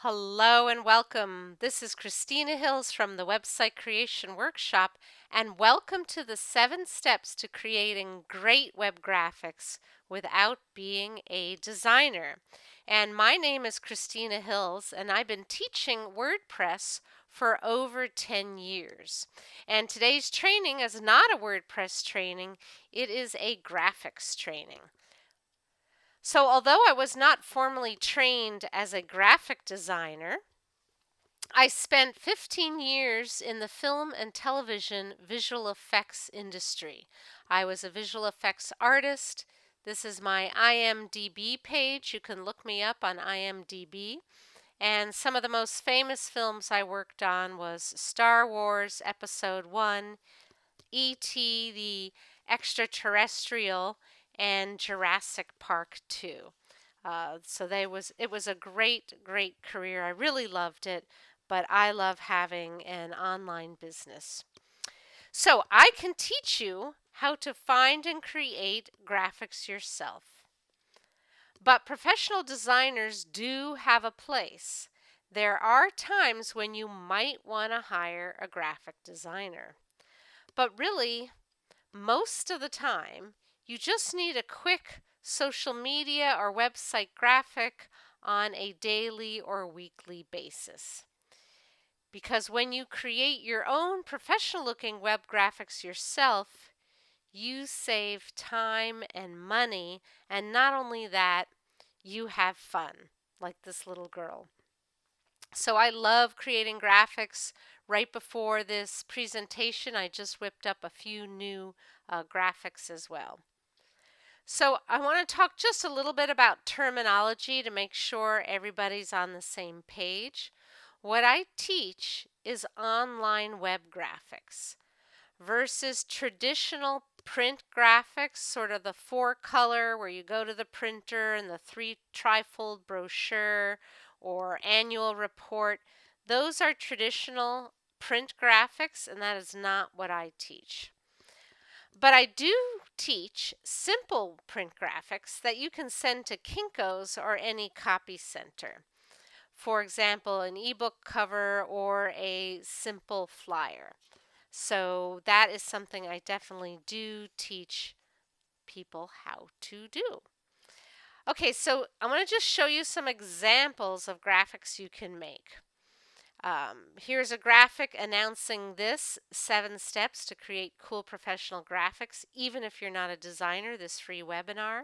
Hello and welcome. This is Christina Hills from the Website Creation Workshop, and welcome to the 7 steps to creating great web graphics without being a designer. And my name is Christina Hills, and I've been teaching WordPress for over 10 years. And today's training is not a WordPress training, it is a graphics training. So, although I was not formally trained as a graphic designer, I spent 15 years in the film and television visual effects industry. I was a visual effects artist. This is my IMDb page. You can look me up on IMDb. And some of the most famous films I worked on was Star Wars Episode 1, E.T. the Extraterrestrial, and Jurassic Park 2. It was a great career. I really loved it, but I love having an online business. So I can teach you how to find and create graphics yourself. But professional designers do have a place. There are times when you might want to hire a graphic designer. But really, most of the time, you just need a quick social media or website graphic on a daily or weekly basis. Because when you create your own professional looking web graphics yourself, you save time and money, and not only that, you have fun, like this little girl. So I love creating graphics. Right before this presentation, I just whipped up a few new graphics as well. So I want to talk just a little bit about terminology to make sure everybody's on the same page. What I teach is online web graphics versus traditional print graphics, sort of the 4-color where you go to the printer and the 3 trifold brochure or annual report. Those are traditional print graphics, and that is not what I teach. But I do teach simple print graphics that you can send to Kinko's or any copy center. For example, an ebook cover or a simple flyer. So that is something I definitely do teach people how to do. Okay, so I want to just show you some examples of graphics you can make. Here's a graphic announcing this 7 steps to create cool professional graphics, even if you're not a designer, this free webinar.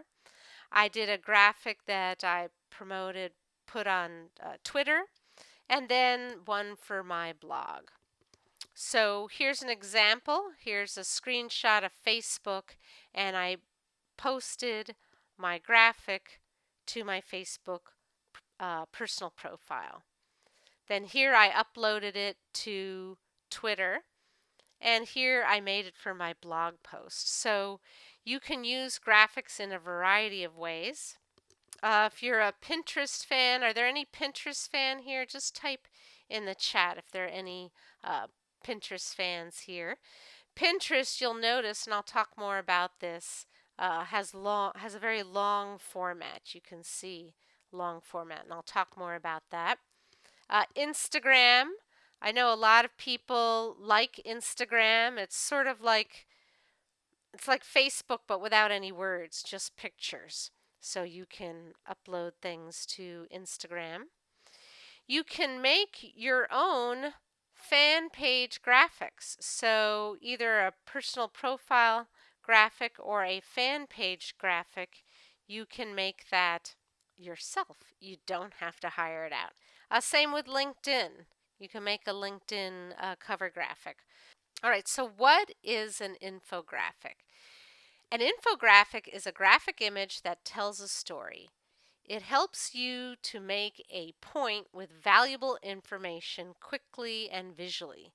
I did a graphic that I promoted, put on Twitter, and then one for my blog. So here's an example. Here's a screenshot of Facebook, and I posted my graphic to my Facebook personal profile. Then here I uploaded it to Twitter, and here I made it for my blog post. So you can use graphics in a variety of ways. If you're a Pinterest fan, are there any Pinterest fan here? Just type in the chat if there are any Pinterest fans here. Pinterest, you'll notice, and I'll talk more about this, has a very long format. You can see long format, and I'll talk more about that. Instagram, I know a lot of people like Instagram. It's sort of like Facebook, but without any words, just pictures. So you can upload things to Instagram. You can make your own fan page graphics. So either a personal profile graphic or a fan page graphic, you can make that yourself. You don't have to hire it out. Same with LinkedIn. You can make a LinkedIn cover graphic. All right, so what is an infographic? An infographic is a graphic image that tells a story. It helps you to make a point with valuable information quickly and visually.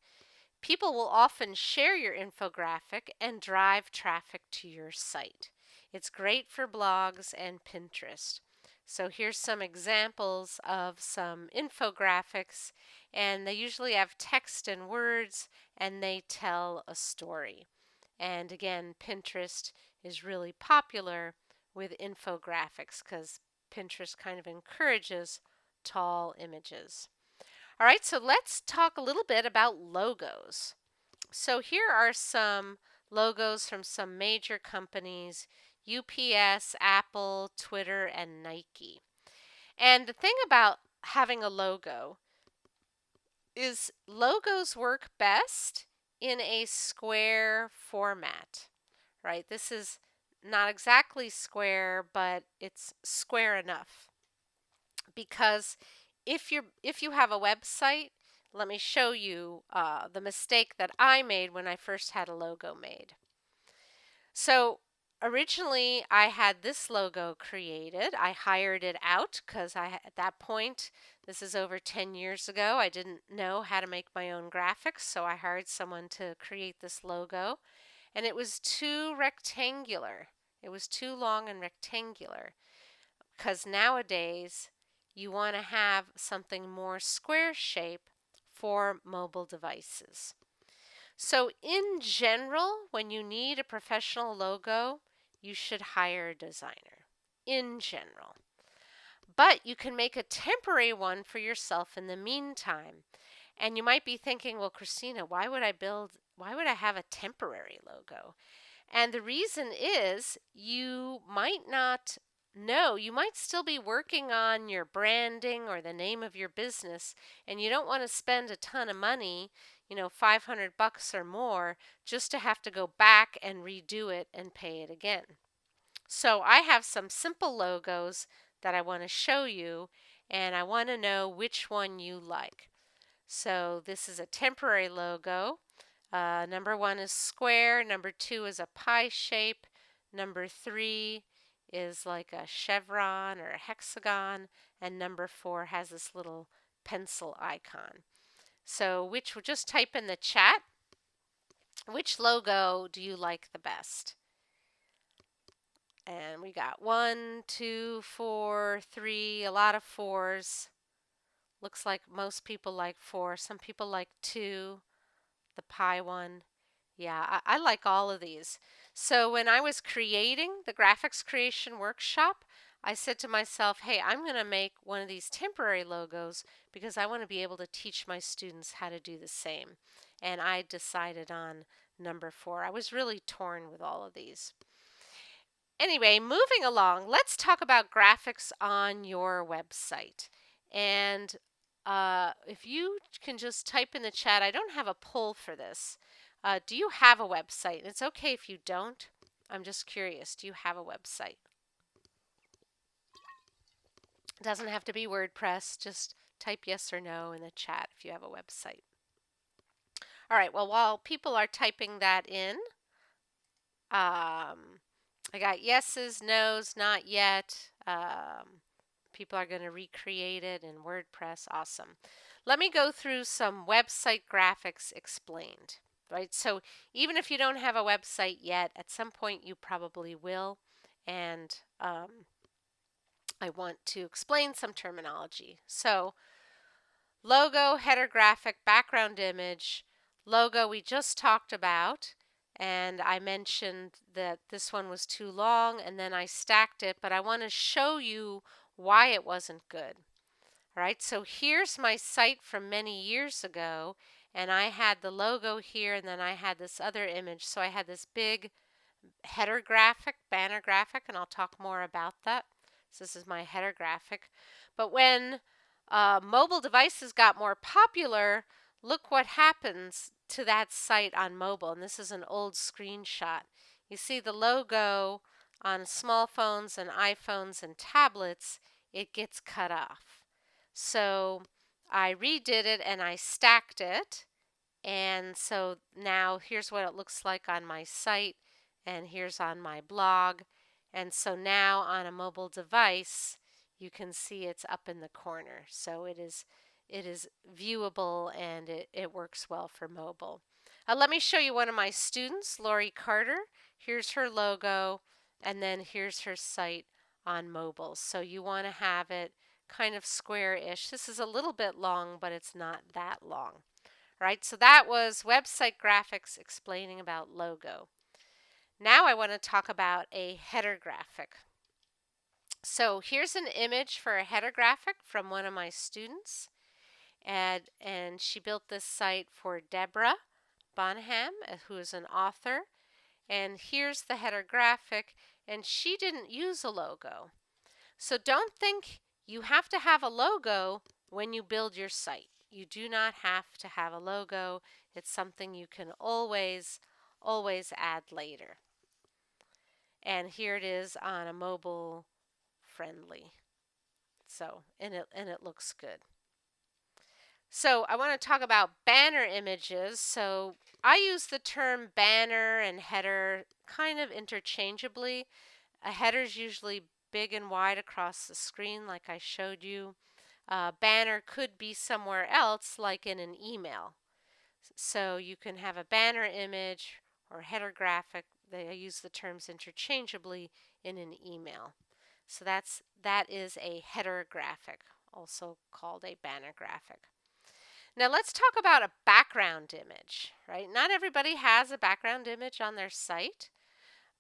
People will often share your infographic and drive traffic to your site. It's great for blogs and Pinterest. So here's some examples of some infographics, and they usually have text and words, and they tell a story. And again, Pinterest is really popular with infographics because Pinterest kind of encourages tall images. All right, so let's talk a little bit about logos. So here are some logos from some major companies: UPS, Apple, Twitter, and Nike. And the thing about having a logo is logos work best in a square format, right? This is not exactly square, but it's square enough. Because if you have a website, let me show you the mistake that I made when I first had a logo made. So originally I had this logo created. I hired it out because at that point, this is over 10 years ago, I didn't know how to make my own graphics, so I hired someone to create this logo, and it was too rectangular. It was too long and rectangular, because nowadays you want to have something more square shape for mobile devices. So in general, when you need a professional logo, you should hire a designer, in general. But you can make a temporary one for yourself in the meantime. And you might be thinking, well, Christina, why would I have a temporary logo? And the reason is you might not know, you might still be working on your branding or the name of your business, and you don't want to spend a ton of money, $500 or more, just to have to go back and redo it and pay it again. So I have some simple logos that I want to show you, and I want to know which one you like. So this is a temporary logo. Number 1 is square. Number 2 is a pie shape. Number 3 is like a chevron or a hexagon. And number 4 has this little pencil icon. So just type in the chat, which logo do you like the best? And we got 1, 2, 4, 3, a lot of 4s. Looks like most people like 4. Some people like 2, the pie one. Yeah, I like all of these. So when I was creating the graphics creation workshop, I said to myself, hey, I'm going to make one of these temporary logos because I want to be able to teach my students how to do the same. And I decided on number 4. I was really torn with all of these. Anyway, moving along, let's talk about graphics on your website. And if you can just type in the chat, I don't have a poll for this. Do you have a website? And it's okay if you don't. I'm just curious. Do you have a website? It doesn't have to be WordPress. Just type yes or no in the chat if you have a website. All right. Well, while people are typing that in, I got yeses, nos, not yet. People are going to recreate it in WordPress. Awesome. Let me go through some website graphics explained. Right? So even if you don't have a website yet, at some point you probably will. And I want to explain some terminology. So logo, header graphic, background image. Logo we just talked about, and I mentioned that this one was too long, and then I stacked it, but I want to show you why it wasn't good. All right, so here's my site from many years ago, and I had the logo here, and then I had this other image. So I had this big header graphic, banner graphic, and I'll talk more about that. So this is my header graphic. But when mobile devices got more popular, look what happens to that site on mobile. And this is an old screenshot. You see the logo on small phones and iPhones and tablets, it gets cut off. So I redid it and I stacked it. And so now here's what it looks like on my site, and here's on my blog. And so now on a mobile device, you can see it's up in the corner. So it is viewable, and it works well for mobile. Let me show you one of my students, Lori Carter. Here's her logo, and then here's her site on mobile. So you want to have it kind of square-ish. This is a little bit long, but it's not that long. Right, so that was website graphics explaining about logo. Now I want to talk about a header graphic. So here's an image for a header graphic from one of my students. And she built this site for Deborah Bonham, who is an author. And here's the header graphic, and she didn't use a logo. So don't think you have to have a logo when you build your site. You do not have to have a logo. It's something you can always add later. And here it is on a mobile friendly. So, and it looks good. So I want to talk about banner images. So I use the term banner and header kind of interchangeably. A header is usually big and wide across the screen like I showed you. Banner could be somewhere else like in an email. So you can have a banner image or header graphic. They use the terms interchangeably in an email. So that is a header graphic, also called a banner graphic. Now let's talk about a background image, right? Not everybody has a background image on their site,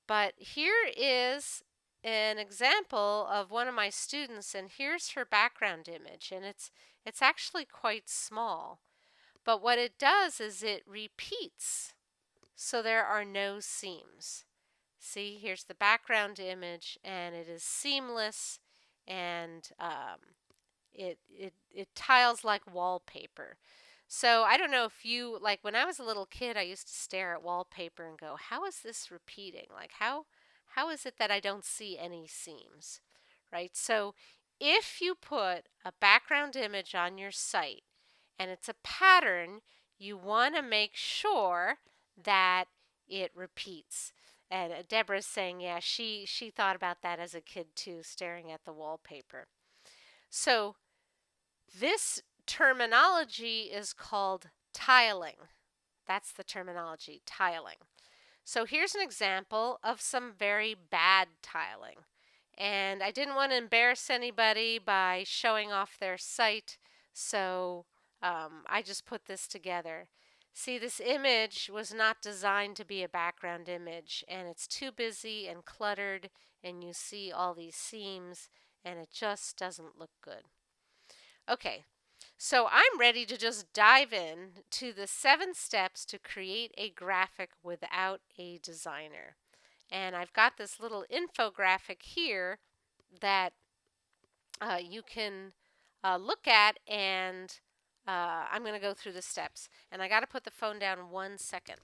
but here is an example of one of my students, and here's her background image, and it's actually quite small. But what it does is it repeats, so there are no seams. See, here's the background image, and it is seamless, and it tiles like wallpaper. So I don't know if you, like when I was a little kid, I used to stare at wallpaper and go, how is this repeating? Like how is it that I don't see any seams? Right? So if you put a background image on your site and it's a pattern, you want to make sure that it repeats. And Deborah's saying, yeah, she thought about that as a kid too, staring at the wallpaper. So this terminology is called tiling. That's the terminology, tiling. So here's an example of some very bad tiling. And I didn't want to embarrass anybody by showing off their site, so I just put this together. See, this image was not designed to be a background image, and it's too busy and cluttered, and you see all these seams, and it just doesn't look good. Okay, so I'm ready to just dive in to the 7 steps to create a graphic without a designer. And I've got this little infographic here that you can look at, and I'm going to go through the steps. And I got to put the phone down 1 second.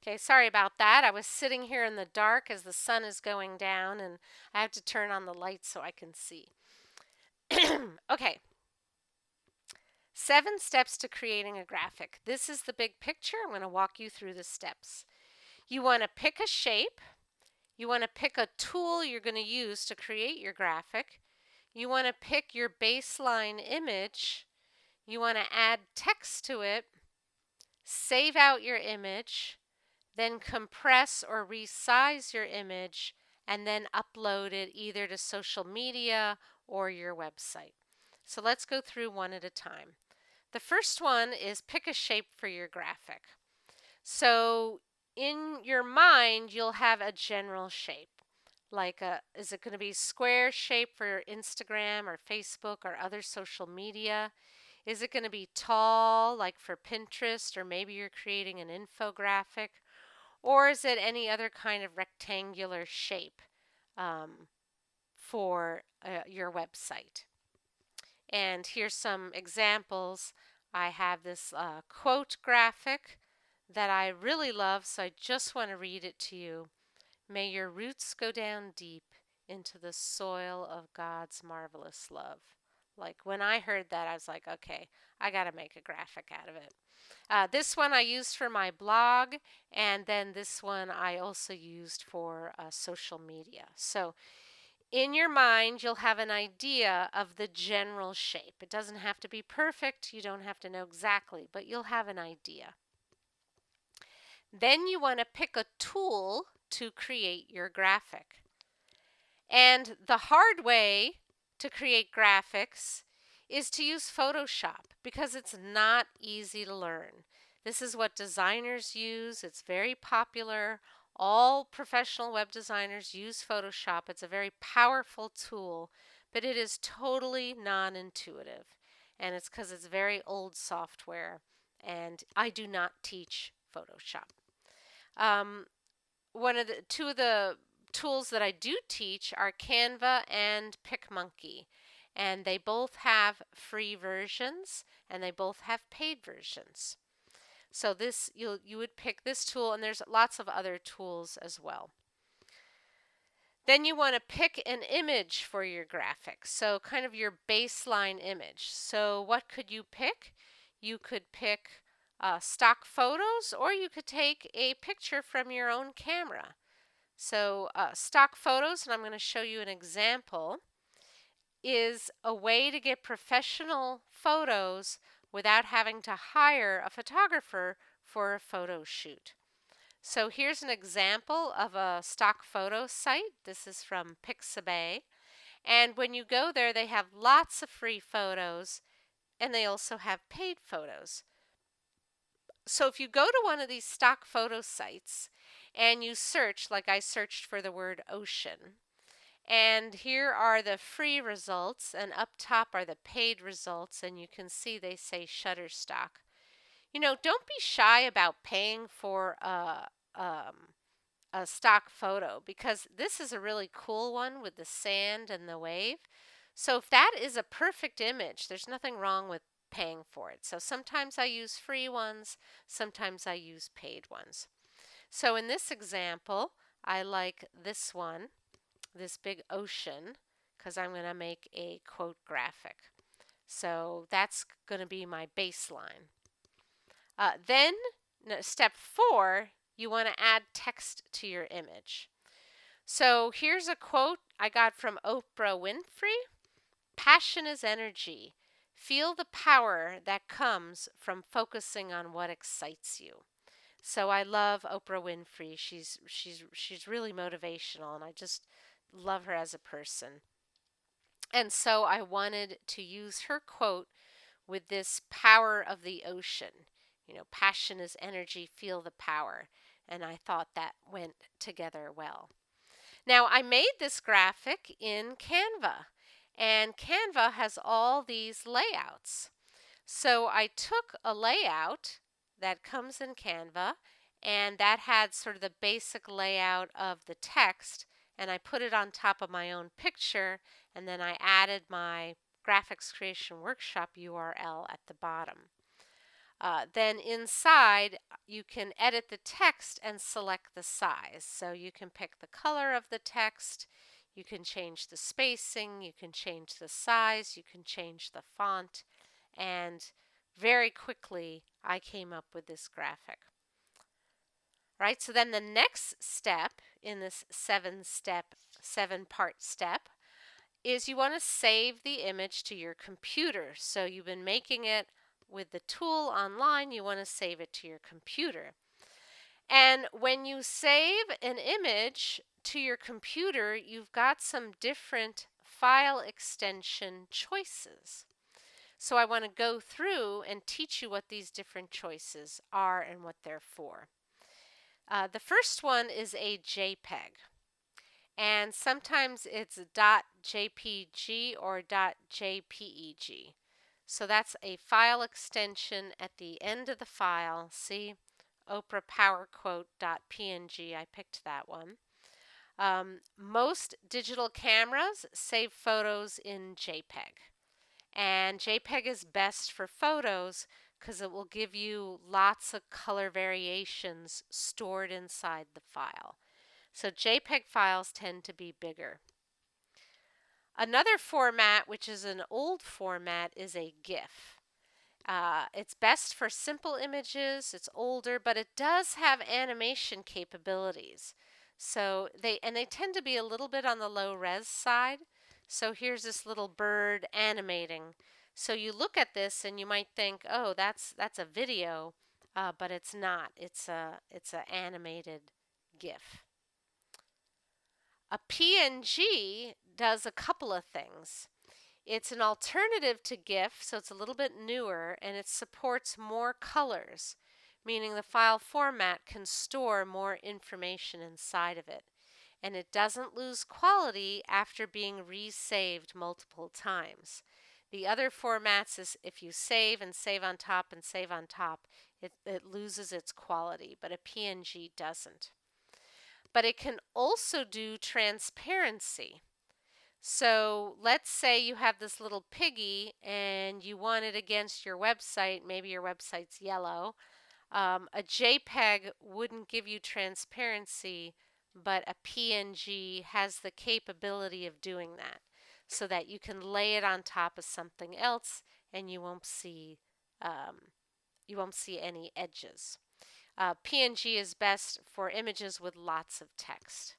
Okay, sorry about that. I was sitting here in the dark as the sun is going down, and I have to turn on the light so I can see. Okay, 7 steps to creating a graphic. This is the big picture. I'm going to walk you through the steps. You want to pick a shape. You want to pick a tool you're going to use to create your graphic. You want to pick your baseline image. You want to add text to it. Save out your image. Then compress or resize your image, and then upload it either to social media or your website. So let's go through one at a time. The first one is pick a shape for your graphic. So in your mind, you'll have a general shape. Like, is it going to be square shape for Instagram or Facebook or other social media? Is it going to be tall, like for Pinterest, or maybe you're creating an infographic? Or is it any other kind of rectangular shape for your website? And here's some examples. I have this quote graphic that I really love, so I just want to read it to you. May your roots go down deep into the soil of God's marvelous love. Like when I heard that, I was like, okay, I got to make a graphic out of it. This one I used for my blog, and then this one I also used for social media. So in your mind, you'll have an idea of the general shape. It doesn't have to be perfect. You don't have to know exactly, but you'll have an idea. Then you want to pick a tool to create your graphic. And the hard way to create graphics is to use Photoshop because it's not easy to learn. This is what designers use. It's very popular. All professional web designers use Photoshop. It's a very powerful tool, but it is totally non-intuitive. And it's because it's very old software, and I do not teach Photoshop. Um, two of the tools that I do teach are Canva and PicMonkey, and they both have free versions and they both have paid versions. So this you would pick this tool, and there's lots of other tools as well. Then you want to pick an image for your graphics, so kind of your baseline image. So what could you pick? You could pick stock photos, or you could take a picture from your own camera. So stock photos, and I'm going to show you an example, is a way to get professional photos without having to hire a photographer for a photo shoot. So here's an example of a stock photo site. This is from Pixabay. And when you go there, they have lots of free photos, and they also have paid photos. So if you go to one of these stock photo sites and you search, like I searched for the word ocean, and here are the free results, and up top are the paid results, and you can see they say Shutterstock. You know, don't be shy about paying for a stock photo, because this is a really cool one with the sand and the wave. So if that is a perfect image, there's nothing wrong with paying for it. So sometimes I use free ones, sometimes I use paid ones. So in this example, I like this one, this big ocean, because I'm going to make a quote graphic. So that's going to be my baseline. Then step 4, you want to add text to your image. So here's a quote I got from Oprah Winfrey. Passion is energy. Feel the power that comes from focusing on what excites you. So I love Oprah Winfrey. She's really motivational, and I just love her as a person. And so I wanted to use her quote with this power of the ocean. You know, passion is energy, feel the power. And I thought that went together well. Now, I made this graphic in Canva, and Canva has all these layouts. So I took a layout that comes in Canva, and that had sort of the basic layout of the text, and I put it on top of my own picture, and then I added my graphics creation workshop URL at the bottom. Then inside, you can edit the text and select the size. So you can pick the color of the text, you can change the spacing, you can change the size, you can change the font, and very quickly I came up with this graphic. Right, so then the next step in this 7-part step is you want to save the image to your computer. So you've been making it with the tool online, you want to save it to your computer. And when you save an image to your computer, you've got some different file extension choices. So I want to go through and teach you what these different choices are and what they're for. The first one is a JPEG. And sometimes it's .jpg or .jpeg. So that's a file extension at the end of the file. See, Oprah Power Quote.png, I picked that one. Most digital cameras save photos in JPEG. And JPEG is best for photos because it will give you lots of color variations stored inside the file. So JPEG files tend to be bigger. Another format, which is an old format, is a GIF. It's best for simple images, it's older, but it does have animation capabilities. So they tend to be a little bit on the low res side. So here's this little bird animating. So you look at this and you might think, oh, that's a video, but it's not. It's a animated GIF. A PNG does a couple of things. It's an alternative to GIF, so it's a little bit newer, and it supports more colors, meaning the file format can store more information inside of it, and it doesn't lose quality after being resaved multiple times. The other formats is if you save and save on top and save on top, it loses its quality, but a PNG doesn't. But it can also do transparency. So let's say you have this little piggy and you want it against your website. Maybe your website's yellow. A JPEG wouldn't give you transparency, but a PNG has the capability of doing that so that you can lay it on top of something else and you won't see any edges. PNG is best for images with lots of text.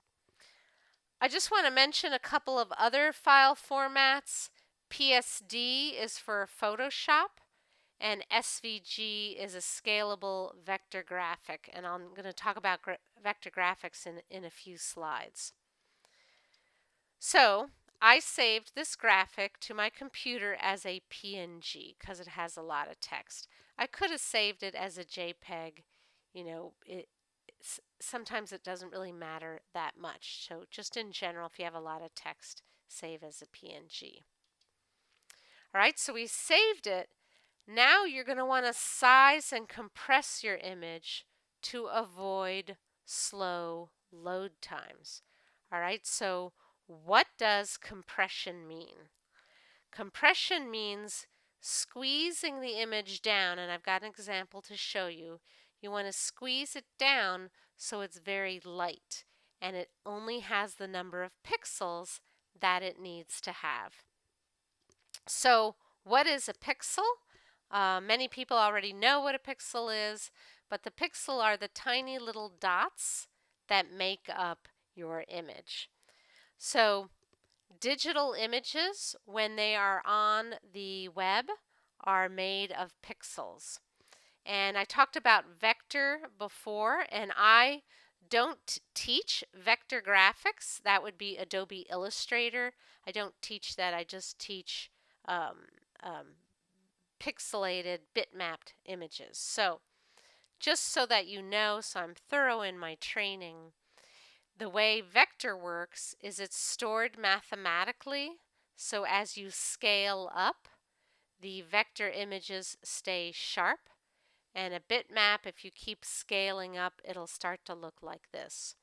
I just want to mention a couple of other file formats. PSD is for Photoshop, and SVG is a scalable vector graphic, and I'm going to talk about vector graphics in a few slides. So I saved this graphic to my computer as a PNG because it has a lot of text. I could have saved it as a JPEG. Sometimes it doesn't really matter that much. So just in general, if you have a lot of text, save as a PNG. All right, so we saved it. Now you're going to want to size and compress your image to avoid slow load times. All right, so what does compression mean? Compression means squeezing the image down, and I've got an example to show you. You want to squeeze it down so it's very light, and it only has the number of pixels that it needs to have. So what is a pixel? Many people already know what a pixel is, but the pixel are the tiny little dots that make up your image. So digital images, when they are on the web, are made of pixels. And I talked about vector before, and I don't teach vector graphics. That would be Adobe Illustrator. I don't teach that. I just teach pixelated, bitmapped images. So just so that you know, so I'm thorough in my training, the way vector works is it's stored mathematically. So as you scale up, the vector images stay sharp. And a bitmap, if you keep scaling up, it'll start to look like this.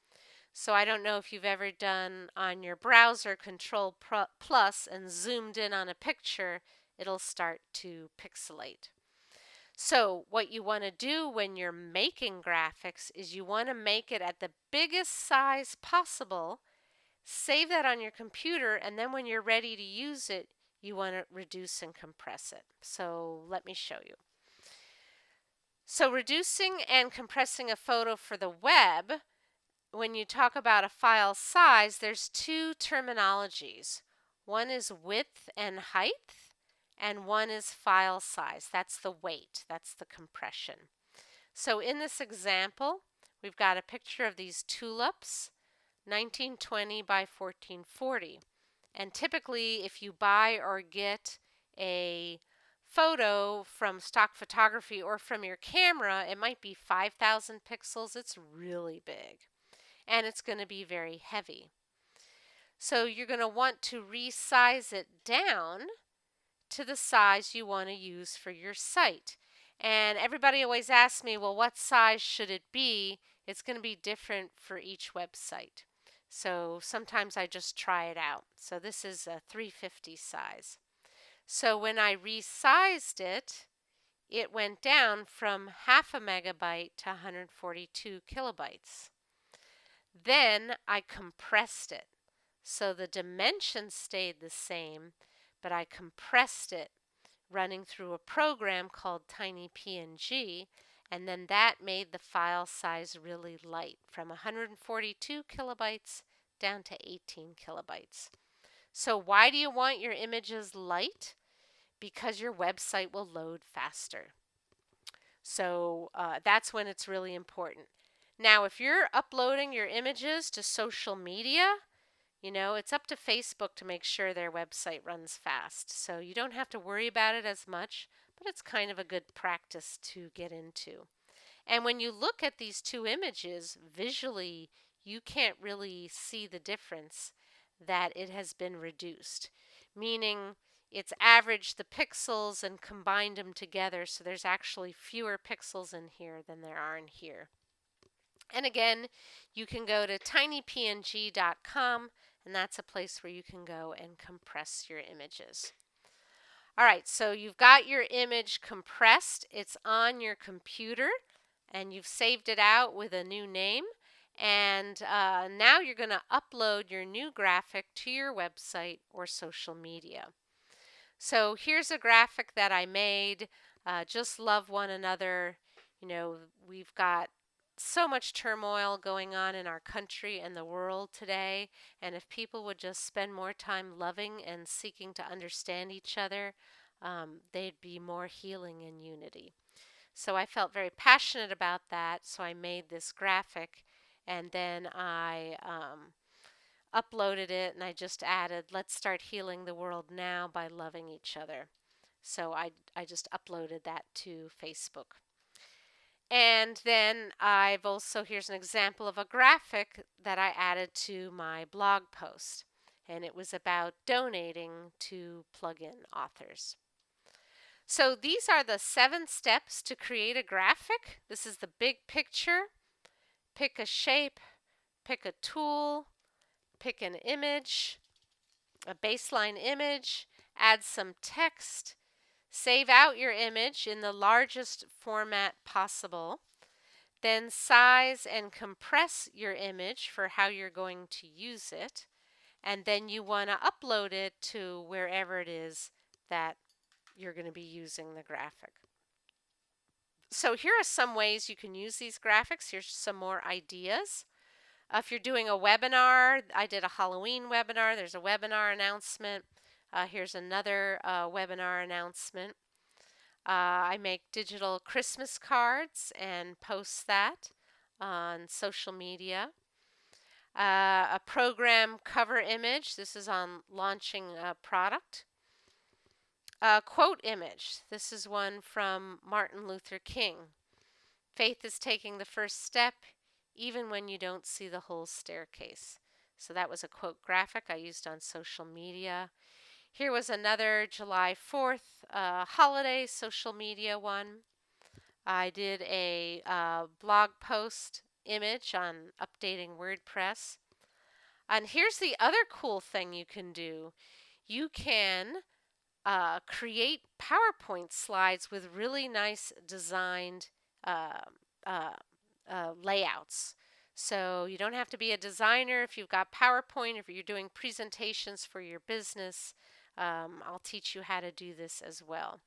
So I don't know if you've ever done on your browser Control Plus and zoomed in on a picture, it'll start to pixelate. So what you want to do when you're making graphics is you want to make it at the biggest size possible, save that on your computer, and then when you're ready to use it, you want to reduce and compress it. So let me show you. So reducing and compressing a photo for the web, when you talk about a file size, there's two terminologies. One is width and height, and one is file size. That's the weight, that's the compression. So in this example, we've got a picture of these tulips, 1920 by 1440. And typically, if you buy or get a photo from stock photography or from your camera, it might be 5,000 pixels. It's really big, and it's going to be very heavy. So you're going to want to resize it down to the size you want to use for your site. And everybody always asks me, well, what size should it be? It's going to be different for each website. So sometimes I just try it out. So this is a 350 size. So when I resized it, it went down from half a megabyte to 142 kilobytes. Then I compressed it. So the dimensions stayed the same, but I compressed it running through a program called TinyPNG, and then that made the file size really light from 142 kilobytes down to 18 kilobytes. So why do you want your images light? Because your website will load faster. So that's when it's really important. Now, if you're uploading your images to social media, it's up to Facebook to make sure their website runs fast. So you don't have to worry about it as much, but it's kind of a good practice to get into. And when you look at these two images visually, you can't really see the difference that it has been reduced, meaning it's averaged the pixels and combined them together, so there's actually fewer pixels in here than there are in here. And again, you can go to tinypng.com, and that's a place where you can go and compress your images. All right, so you've got your image compressed. It's on your computer, and you've saved it out with a new name. And now you're going to upload your new graphic to your website or social media. So here's a graphic that I made. Just love one another. You know, we've got so much turmoil going on in our country and the world today. And if people would just spend more time loving and seeking to understand each other, they'd be more healing in unity. So I felt very passionate about that. So I made this graphic, and then I uploaded it, and I just added, "Let's start healing the world now by loving each other." So I just uploaded that to Facebook. And then I've also, here's an example of a graphic that I added to my blog post. And it was about donating to plugin authors. So these are the 7 steps to create a graphic. This is the big picture. Pick a shape, pick a tool, pick an image, a baseline image, add some text, save out your image in the largest format possible, then size and compress your image for how you're going to use it, and then you want to upload it to wherever it is that you're going to be using the graphic. So here are some ways you can use these graphics. Here's some more ideas. If you're doing a webinar, I did a Halloween webinar. There's a webinar announcement. Here's another webinar announcement. I make digital Christmas cards and post that on social media. A program cover image. This is on launching a product. A quote image. This is one from Martin Luther King. Faith is taking the first step even when you don't see the whole staircase. So that was a quote graphic I used on social media. Here was another July 4th holiday social media one. I did a blog post image on updating WordPress. And here's the other cool thing you can do. You can create PowerPoint slides with really nice designed uh, uh, layouts. So you don't have to be a designer if you've got PowerPoint, if you're doing presentations for your business. I'll teach you how to do this as well.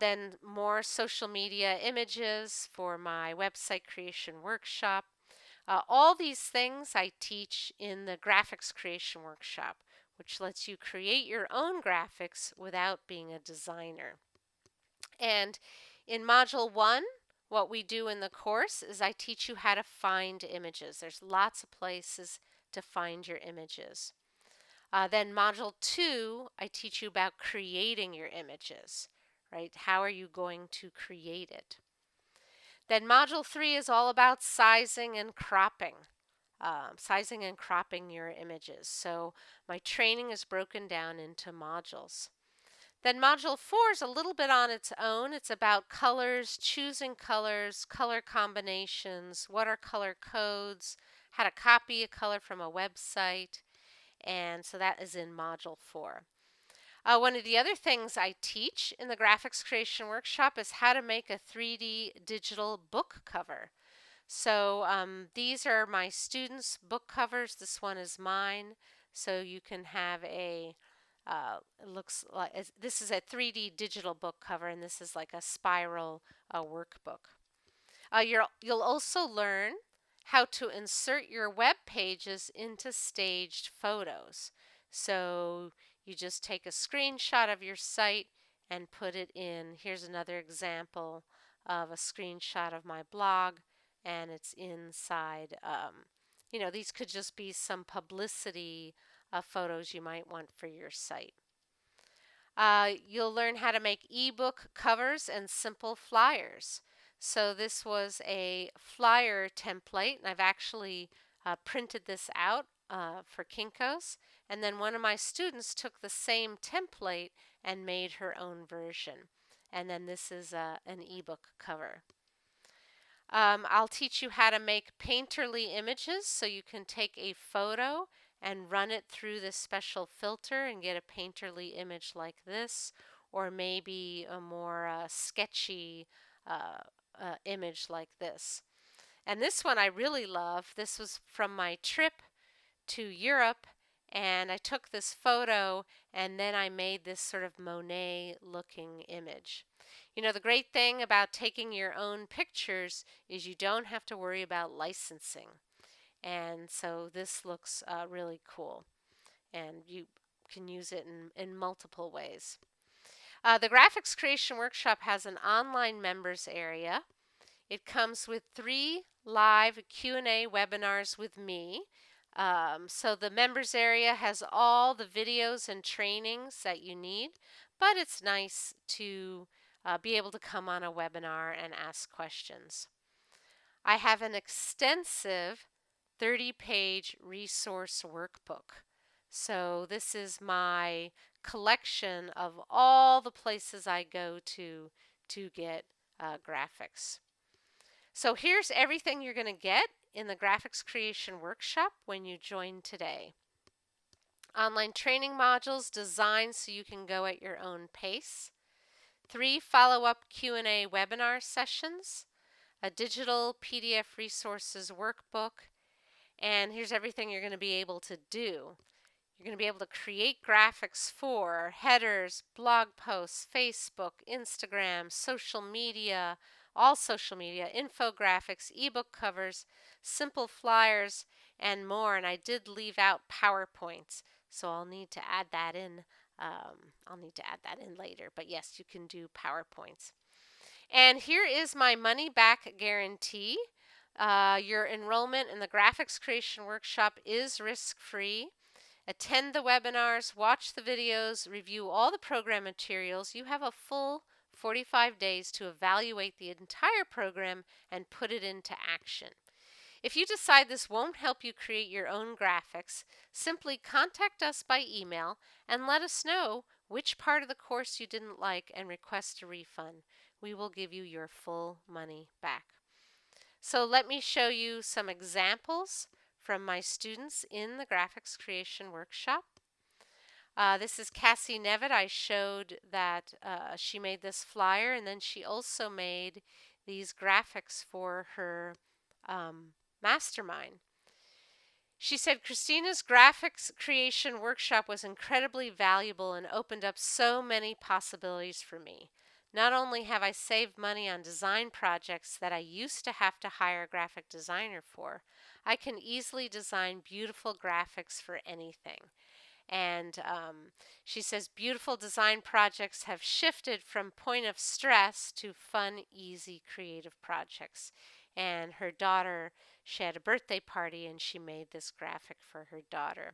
Then more social media images for my website creation workshop. All these things I teach in the graphics creation workshop, which lets you create your own graphics without being a designer. And in Module 1, what we do in the course is I teach you how to find images. There's lots of places to find your images. Then Module 2, I teach you about creating your images, right? How are you going to create it? Then Module 3 is all about sizing and cropping. Sizing and cropping your images. So my training is broken down into modules. Then Module 4 is a little bit on its own. It's about colors, choosing colors, color combinations, what are color codes, how to copy a color from a website, and so that is in Module 4. One of the other things I teach in the graphics creation workshop is how to make a 3D digital book cover. So these are my students' book covers. This one is mine. So you can have a, it looks like, this is a 3D digital book cover, and this is like a spiral workbook. You'll also learn how to insert your web pages into staged photos. So you just take a screenshot of your site and put it in. Here's another example of a screenshot of my blog, and it's inside. These could just be some publicity photos you might want for your site. You'll learn how to make ebook covers and simple flyers. So this was a flyer template, and I've actually printed this out for Kinko's. And then one of my students took the same template and made her own version. And then this is an ebook cover. I'll teach you how to make painterly images, so you can take a photo and run it through this special filter and get a painterly image like this, or maybe a more sketchy uh, image like this. And this one I really love. This was from my trip to Europe, and I took this photo and then I made this sort of Monet looking image. You know, the great thing about taking your own pictures is you don't have to worry about licensing. And so this looks really cool, and you can use it in multiple ways. The Graphics Creation Workshop has an online members area. It comes with 3 live Q&A webinars with me. So the members area has all the videos and trainings that you need, but it's nice to be able to come on a webinar and ask questions. I have an extensive 30-page resource workbook. So this is my collection of all the places I go to get graphics. So here's everything you're going to get in the Graphics Creation Workshop when you join today. Online training modules designed so you can go at your own pace. 3 follow-up Q&A webinar sessions. A digital PDF resources workbook. And here's everything you're going to be able to do. You're going to be able to create graphics for headers, blog posts, Facebook, Instagram, social media, all social media, infographics, ebook covers, simple flyers, and more. And I did leave out PowerPoints, so I'll need to add that in. Later. But yes, you can do PowerPoints. And here is my money back guarantee. Your enrollment in the Graphics Creation Workshop is risk-free. Attend the webinars, watch the videos, review all the program materials. You have a full 45 days to evaluate the entire program and put it into action. If you decide this won't help you create your own graphics, simply contact us by email and let us know which part of the course you didn't like and request a refund. We will give you your full money back. So let me show you some examples from my students in the Graphics Creation Workshop. This is Cassie Nevitt. I showed that she made this flyer, and then she also made these graphics for her mastermind. She said, Christina's graphics creation workshop was incredibly valuable and opened up so many possibilities for me. Not only have I saved money on design projects that I used to have to hire a graphic designer for, I can easily design beautiful graphics for anything. And she says beautiful design projects have shifted from point of stress to fun, easy, creative projects. And her daughter, she had a birthday party and she made this graphic for her daughter.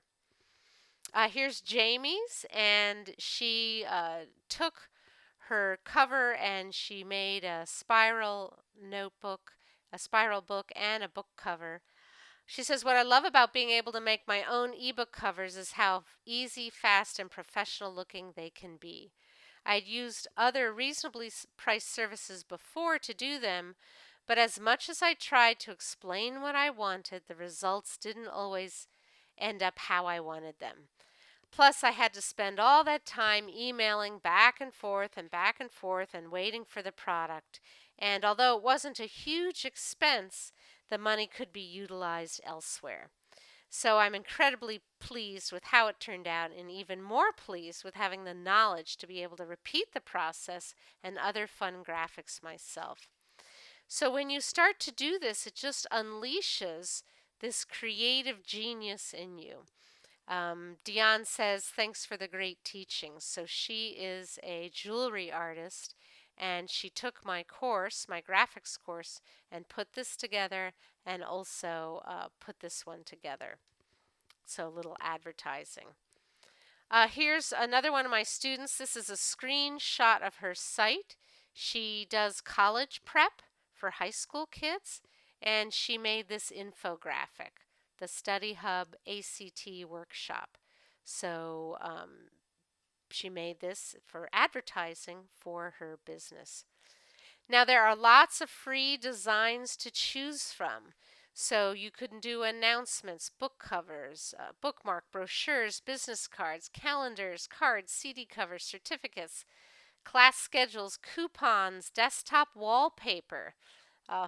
Here's Jamie's, and she took her cover and she made a spiral notebook, a spiral book, and a book cover. She says, what I love about being able to make my own ebook covers is how easy, fast, and professional looking they can be. I'd used other reasonably priced services before to do them, but as much as I tried to explain what I wanted, the results didn't always end up how I wanted them. Plus, I had to spend all that time emailing back and forth and waiting for the product. And although it wasn't a huge expense, the money could be utilized elsewhere. So I'm incredibly pleased with how it turned out, and even more pleased with having the knowledge to be able to repeat the process and other fun graphics myself. So when you start to do this, it just unleashes this creative genius in you. Dion says, thanks for the great teachings. So she is a jewelry artist, and she took my course, my graphics course, and put this together, and also put this one together. So a little advertising. Here's another one of my students. This is a screenshot of her site. She does college prep for high school kids, and she made this infographic, the Study Hub ACT workshop. So she made this for advertising for her business. Now, there are lots of free designs to choose from. So you can do announcements, book covers, bookmark brochures, business cards, calendars, cards, CD covers, certificates, class schedules, coupons, desktop wallpaper,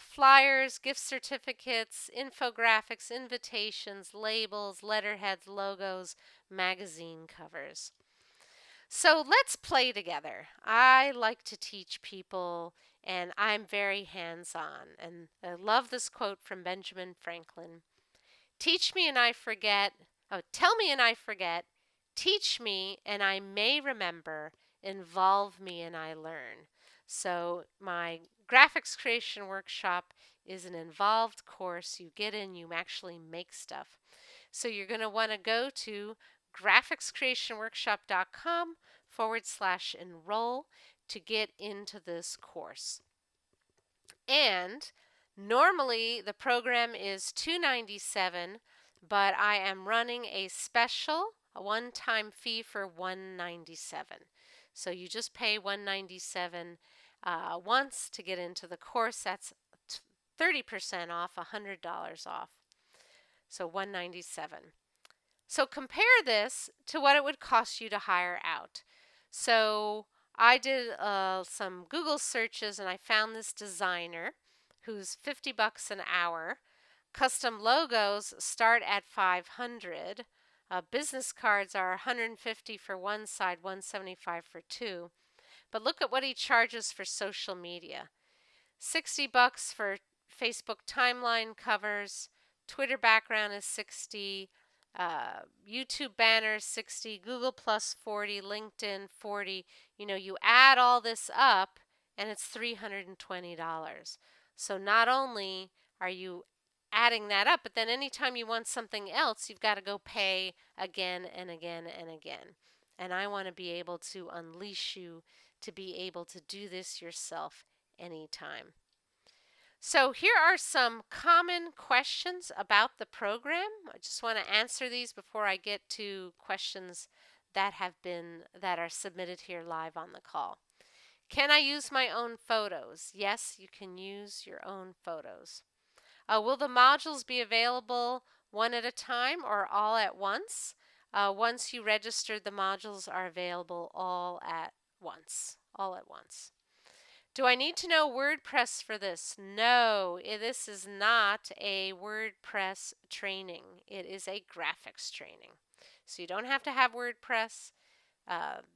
flyers, gift certificates, infographics, invitations, labels, letterheads, logos, magazine covers. So let's play together. I like to teach people, and I'm very hands on. And I love this quote from Benjamin Franklin: Teach me and I forget. Oh, tell me and I forget. Teach me and I may remember. Involve me and I learn. So, my graphics creation workshop is an involved course. You get in, you actually make stuff. So, you're going to want to go to graphicscreationworkshop.com/enroll to get into this course. And normally the program is $297, but I am running a special, a one-time fee for $197. So you just pay $197 once to get into the course. That's 30% off, $100 off. So $197. So compare this to what it would cost you to hire out. So I did some Google searches and I found this designer who's $50 an hour. Custom logos start at $500. Business cards are $150 for one side, $175 for two. But look at what he charges for social media. $60 for Facebook timeline covers, Twitter background is $60, YouTube banners $60, Google Plus $40, LinkedIn $40. You add all this up and it's $320. So not only are you adding that up, but then anytime you want something else, you've got to go pay again and again and again. And I want to be able to unleash you to be able to do this yourself anytime. So here are some common questions about the program. I just want to answer these before I get to questions that are submitted here live on the call. Can I use my own photos? Yes, you can use your own photos. Will the modules be available one at a time or all at once? Once you register, the modules are available all at once. All at once. Do I need to know WordPress for this? No, this is not a WordPress training. It is a graphics training. So you don't have to have WordPress.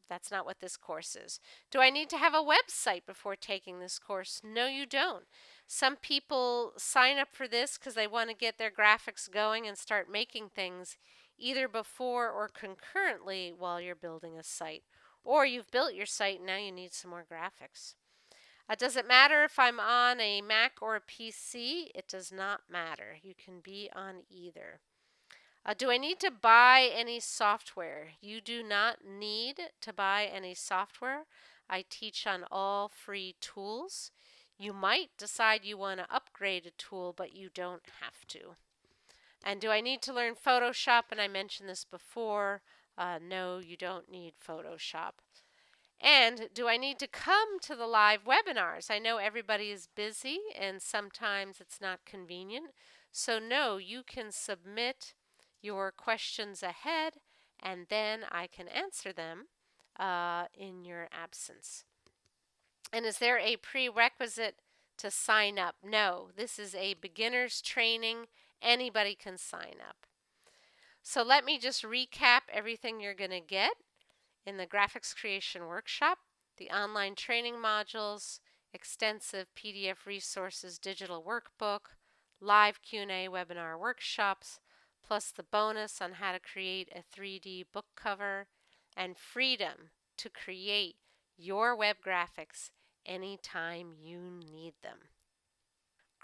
That's not what this course is. Do I need to have a website before taking this course? No, you don't. Some people sign up for this because they want to get their graphics going and start making things either before or concurrently while you're building a site. Or you've built your site and now you need some more graphics. Does it matter if I'm on a Mac or a PC? It does not matter. You can be on either. Do I need to buy any software? You do not need to buy any software. I teach on all free tools. You might decide you want to upgrade a tool, but you don't have to. And do I need to learn Photoshop? And I mentioned this before. No, you don't need Photoshop. And do I need to come to the live webinars? I know everybody is busy and sometimes it's not convenient. So no, you can submit your questions ahead and then I can answer them in your absence. And is there a prerequisite to sign up? No, this is a beginner's training. Anybody can sign up. So let me just recap everything you're going to get in the graphics creation workshop: the online training modules, extensive PDF resources, digital workbook, live Q&A webinar workshops, plus the bonus on how to create a 3D book cover, and freedom to create your web graphics anytime you need them.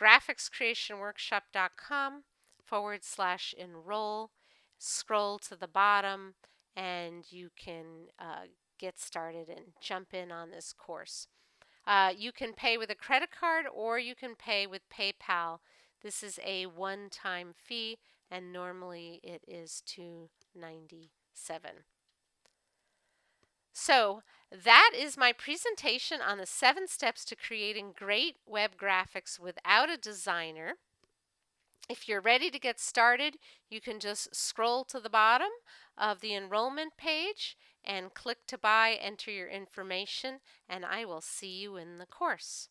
graphicscreationworkshop.com/enroll. Scroll to the bottom and you can get started and jump in on this course. You can pay with a credit card or you can pay with PayPal. This is a one-time fee, and normally it is $2.97. So that is my presentation on the 7 steps to creating great web graphics without a designer. If you're ready to get started, you can just scroll to the bottom of the enrollment page and click to buy, enter your information, and I will see you in the course.